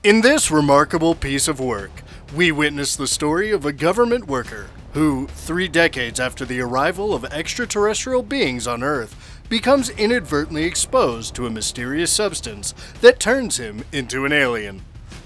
In this remarkable piece of work, we witness the story of a government worker who, 3 decades after the arrival of extraterrestrial beings on Earth, becomes inadvertently exposed to a mysterious substance that turns him into an alien.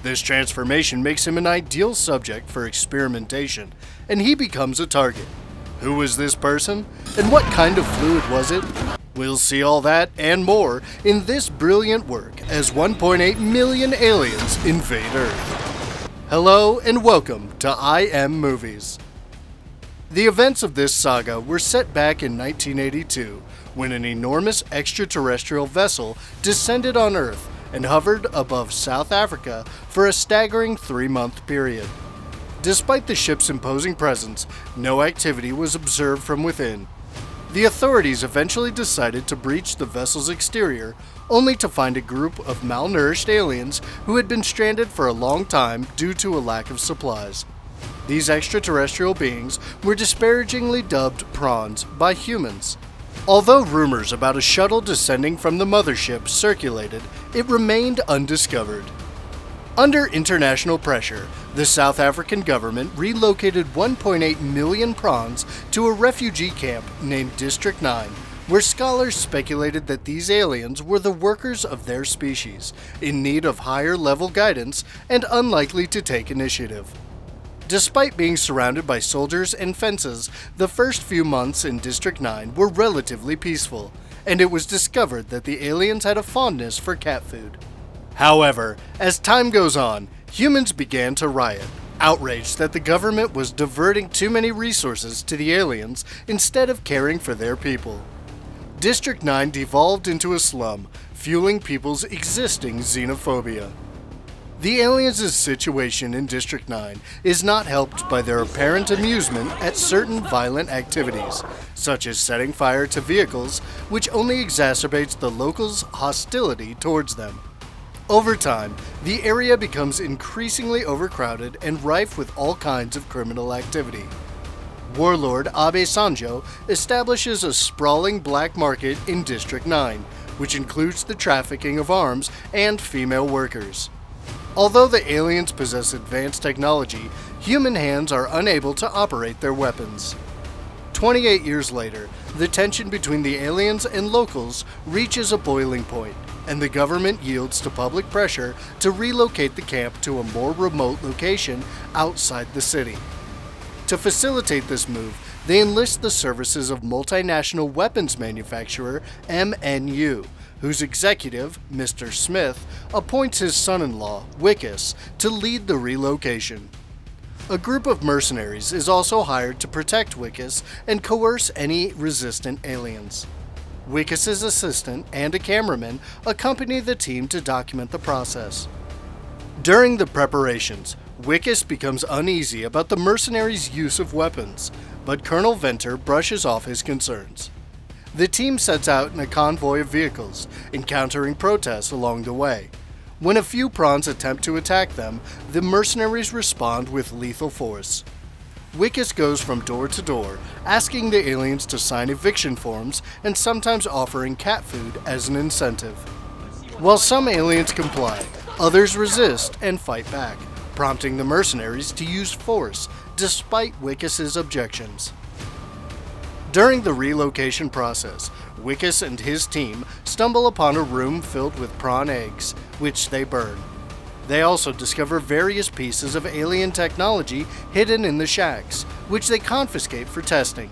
This transformation makes him an ideal subject for experimentation, and he becomes a target. Who was this person, and what kind of fluid was it? We'll see all that and more in this brilliant work as 1.8 million aliens invade Earth. Hello and welcome to I Am Movies. The events of this saga were set back in 1982 when an enormous extraterrestrial vessel descended on Earth and hovered above South Africa for a staggering 3-month period. Despite the ship's imposing presence, no activity was observed from within. The authorities eventually decided to breach the vessel's exterior, only to find a group of malnourished aliens who had been stranded for a long time due to a lack of supplies. These extraterrestrial beings were disparagingly dubbed prawns by humans. Although rumors about a shuttle descending from the mothership circulated, it remained undiscovered. Under international pressure, the South African government relocated 1.8 million prawns to a refugee camp named District 9, where scholars speculated that these aliens were the workers of their species, in need of higher-level guidance and unlikely to take initiative. Despite being surrounded by soldiers and fences, the first few months in District 9 were relatively peaceful, and it was discovered that the aliens had a fondness for cat food. However, as time goes on, humans began to riot, outraged that the government was diverting too many resources to the aliens instead of caring for their people. District 9 devolved into a slum, fueling people's existing xenophobia. The aliens' situation in District 9 is not helped by their apparent amusement at certain violent activities, such as setting fire to vehicles, which only exacerbates the locals' hostility towards them. Over time, the area becomes increasingly overcrowded and rife with all kinds of criminal activity. Warlord Abe Sanjo establishes a sprawling black market in District 9, which includes the trafficking of arms and female workers. Although the aliens possess advanced technology, human hands are unable to operate their weapons. 28 years later, the tension between the aliens and locals reaches a boiling point, and the government yields to public pressure to relocate the camp to a more remote location outside the city. To facilitate this move, they enlist the services of multinational weapons manufacturer MNU, whose executive, Mr. Smith, appoints his son-in-law, Wickus, to lead the relocation. A group of mercenaries is also hired to protect Wickus and coerce any resistant aliens. Wickus's assistant and a cameraman accompany the team to document the process. During the preparations, Wickus becomes uneasy about the mercenaries' use of weapons, but Colonel Venter brushes off his concerns. The team sets out in a convoy of vehicles, encountering protests along the way. When a few prawns attempt to attack them, the mercenaries respond with lethal force. Wickus goes from door to door, asking the aliens to sign eviction forms and sometimes offering cat food as an incentive. While some aliens comply, others resist and fight back, prompting the mercenaries to use force despite Wickus's objections. During the relocation process, Wickus and his team stumble upon a room filled with prawn eggs, which they burn. They also discover various pieces of alien technology hidden in the shacks, which they confiscate for testing.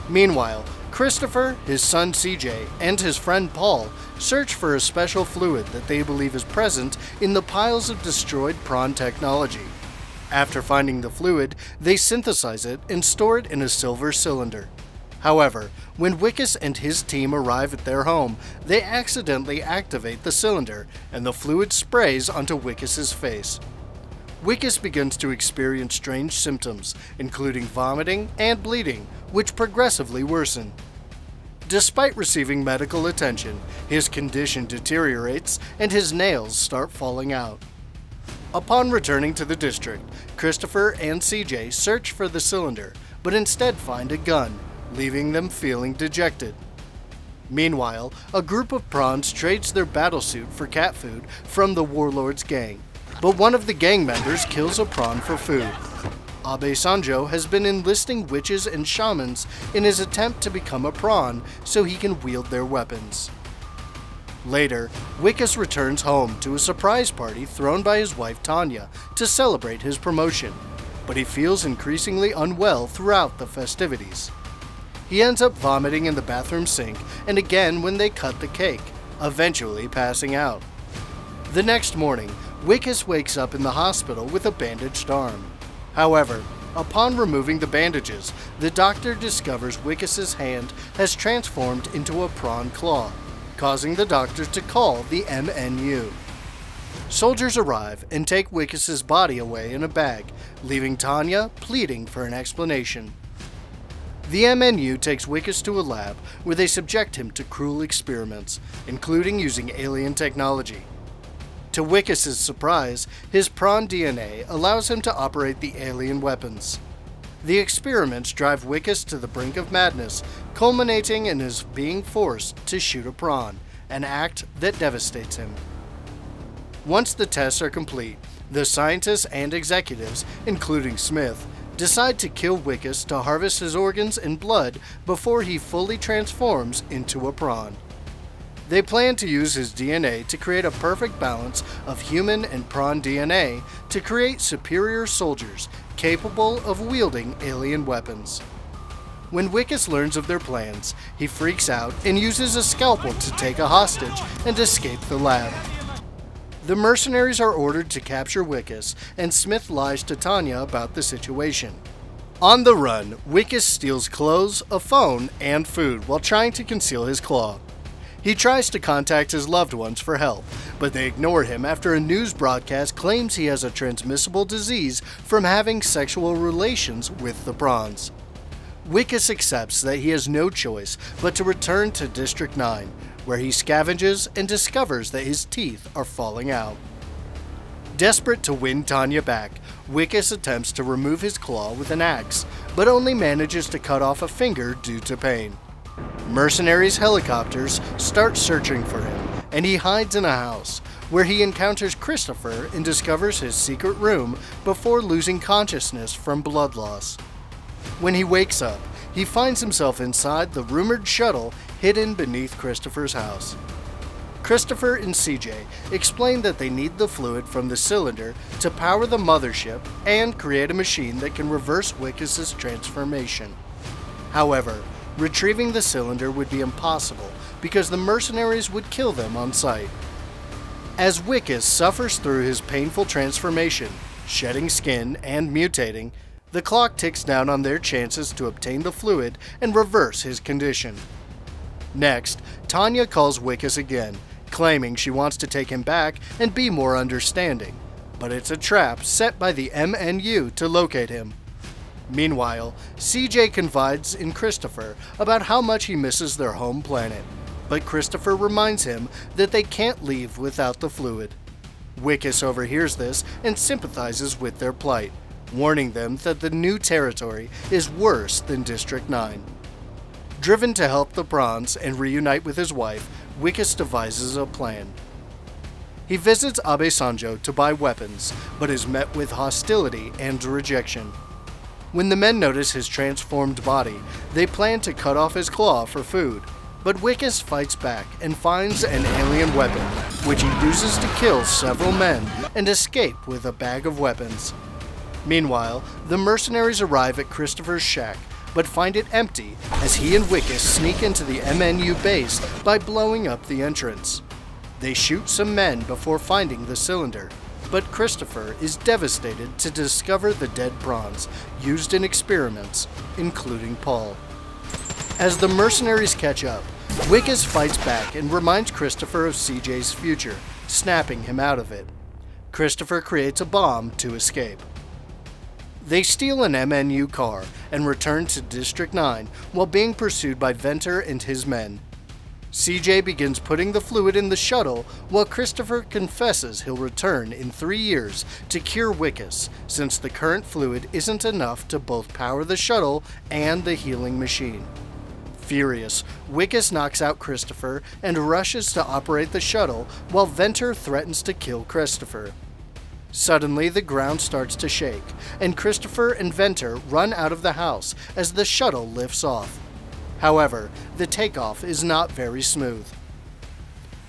Meanwhile, Christopher, his son CJ, and his friend Paul search for a special fluid that they believe is present in the piles of destroyed prawn technology. After finding the fluid, they synthesize it and store it in a silver cylinder. However, when Wickus and his team arrive at their home, they accidentally activate the cylinder, and the fluid sprays onto Wickus's face. Wickus begins to experience strange symptoms, including vomiting and bleeding, which progressively worsen. Despite receiving medical attention, his condition deteriorates and his nails start falling out. Upon returning to the district, Christopher and CJ search for the cylinder, but instead find a gun, leaving them feeling dejected. Meanwhile, a group of prawns trades their battlesuit for cat food from the warlord's gang. but one of the gang members kills a prawn for food. Abe Sanjo has been enlisting witches and shamans in his attempt to become a prawn so he can wield their weapons. Later, Wikus returns home to a surprise party thrown by his wife Tanya to celebrate his promotion, but he feels increasingly unwell throughout the festivities. He ends up vomiting in the bathroom sink and again when they cut the cake, eventually passing out. The next morning, Wikus wakes up in the hospital with a bandaged arm. However, upon removing the bandages, the doctor discovers Wikus's hand has transformed into a prawn claw, causing the doctor to call the MNU. Soldiers arrive and take Wikus's body away in a bag, leaving Tanya pleading for an explanation. The MNU takes Wikus to a lab where they subject him to cruel experiments, including using alien technology. To Wikus's surprise, his prawn DNA allows him to operate the alien weapons. The experiments drive Wikus to the brink of madness, culminating in his being forced to shoot a prawn, an act that devastates him. Once the tests are complete, the scientists and executives, including Smith, decide to kill Wikus to harvest his organs and blood before he fully transforms into a prawn. They plan to use his DNA to create a perfect balance of human and prawn DNA to create superior soldiers capable of wielding alien weapons. When Wikus learns of their plans, he freaks out and uses a scalpel to take a hostage and escape the lab. The mercenaries are ordered to capture Wikus, and Smith lies to Tanya about the situation. On the run, Wikus steals clothes, a phone, and food while trying to conceal his claw. He tries to contact his loved ones for help, but they ignore him after a news broadcast claims he has a transmissible disease from having sexual relations with the prawns. Wikus accepts that he has no choice but to return to District 9, where he scavenges and discovers that his teeth are falling out. Desperate to win Tanya back, Wikus attempts to remove his claw with an axe, but only manages to cut off a finger due to pain. Mercenaries' helicopters start searching for him, and he hides in a house, where he encounters Christopher and discovers his secret room before losing consciousness from blood loss. When he wakes up, he finds himself inside the rumored shuttle hidden beneath Christopher's house. Christopher and CJ explain that they need the fluid from the cylinder to power the mothership and create a machine that can reverse Wikus's transformation. However, retrieving the cylinder would be impossible because the mercenaries would kill them on sight. As Wikus suffers through his painful transformation, shedding skin and mutating, the clock ticks down on their chances to obtain the fluid and reverse his condition. Next, Tanya calls Wikus again, claiming she wants to take him back and be more understanding, but it's a trap set by the MNU to locate him. Meanwhile, CJ confides in Christopher about how much he misses their home planet, but Christopher reminds him that they can't leave without the fluid. Wikus overhears this and sympathizes with their plight, warning them that the new territory is worse than District 9. Driven to help the prawns and reunite with his wife, Wikus devises a plan. He visits Abe Sanjo to buy weapons, but is met with hostility and rejection. When the men notice his transformed body, they plan to cut off his claw for food, but Wikus fights back and finds an alien weapon, which he uses to kill several men and escape with a bag of weapons. Meanwhile, the mercenaries arrive at Christopher's shack, but find it empty as he and Wikus sneak into the MNU base by blowing up the entrance. They shoot some men before finding the cylinder, but Christopher is devastated to discover the dead prawns used in experiments, including Paul. As the mercenaries catch up, Wikus fights back and reminds Christopher of CJ's future, snapping him out of it. Christopher creates a bomb to escape. They steal an MNU car and return to District 9 while being pursued by Venter and his men. CJ begins putting the fluid in the shuttle while Christopher confesses he'll return in 3 years to cure Wikus, since the current fluid isn't enough to both power the shuttle and the healing machine. Furious, Wikus knocks out Christopher and rushes to operate the shuttle while Venter threatens to kill Christopher. Suddenly, the ground starts to shake, and Christopher and Venter run out of the house as the shuttle lifts off. However, the takeoff is not very smooth.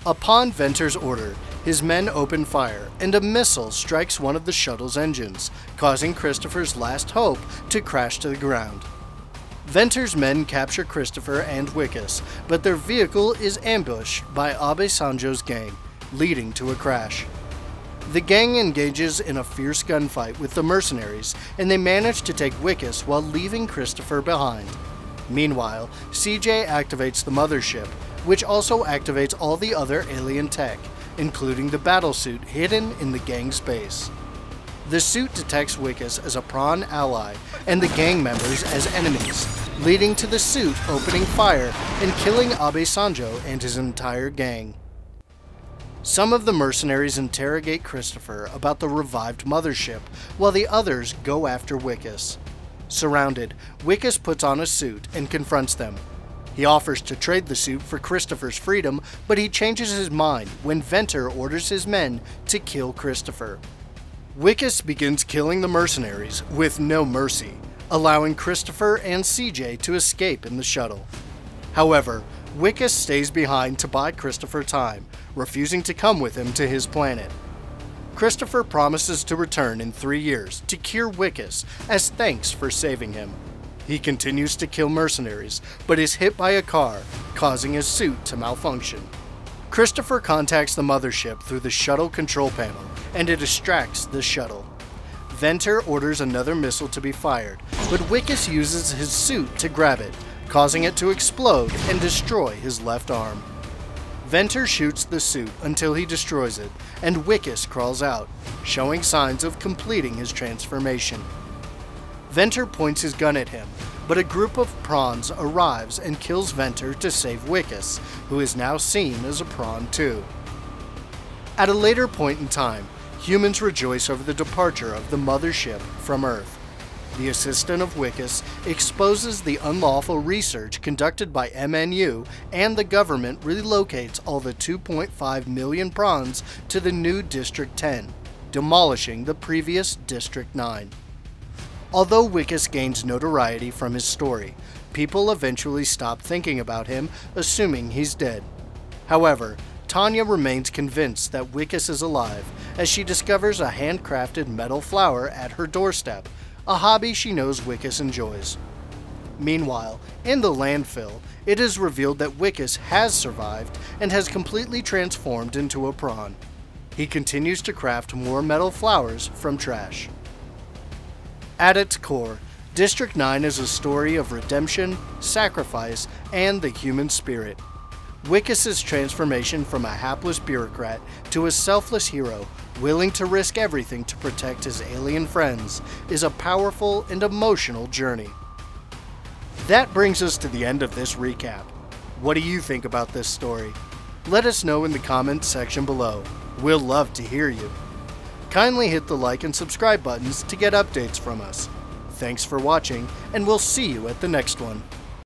Upon Venter's order, his men open fire, and a missile strikes one of the shuttle's engines, causing Christopher's last hope to crash to the ground. Venter's men capture Christopher and Wickes, but their vehicle is ambushed by Abe Sanjo's gang, leading to a crash. The gang engages in a fierce gunfight with the mercenaries, and they manage to take Wickes while leaving Christopher behind. Meanwhile, CJ activates the mothership, which also activates all the other alien tech, including the battlesuit hidden in the gang's base. The suit detects Wickes as a prawn ally and the gang members as enemies, leading to the suit opening fire and killing Abe Sanjo and his entire gang. Some of the mercenaries interrogate Christopher about the revived mothership, while the others go after Wickes. Surrounded, Wickes puts on a suit and confronts them. He offers to trade the suit for Christopher's freedom, but he changes his mind when Venter orders his men to kill Christopher. Wickes begins killing the mercenaries with no mercy, allowing Christopher and CJ to escape in the shuttle. However, Wickes stays behind to buy Christopher time, refusing to come with him to his planet. Christopher promises to return in 3 years to cure Wickes as thanks for saving him. He continues to kill mercenaries, but is hit by a car, causing his suit to malfunction. Christopher contacts the mothership through the shuttle control panel, and it distracts the shuttle. Venter orders another missile to be fired, but Wickes uses his suit to grab it, causing it to explode and destroy his left arm. Venter shoots the suit until he destroys it, and Wickes crawls out, showing signs of completing his transformation. Venter points his gun at him, but a group of prawns arrives and kills Venter to save Wickes, who is now seen as a prawn too. At a later point in time, humans rejoice over the departure of the mothership from Earth. The assistant of Wickes exposes the unlawful research conducted by MNU, and the government relocates all the 2.5 million prawns to the new District 10, demolishing the previous District 9. Although Wickes gains notoriety from his story, people eventually stop thinking about him, assuming he's dead. However, Tanya remains convinced that Wickes is alive, as she discovers a handcrafted metal flower at her doorstep, a hobby she knows Wickes enjoys. Meanwhile, in the landfill, it is revealed that Wickes has survived and has completely transformed into a prawn. He continues to craft more metal flowers from trash. At its core, District 9 is a story of redemption, sacrifice, and the human spirit. Wickes' transformation from a hapless bureaucrat to a selfless hero, willing to risk everything to protect his alien friends, is a powerful and emotional journey. That brings us to the end of this recap. What do you think about this story? Let us know in the comments section below. We'll love to hear you. Kindly hit the like and subscribe buttons to get updates from us. Thanks for watching, and we'll see you at the next one.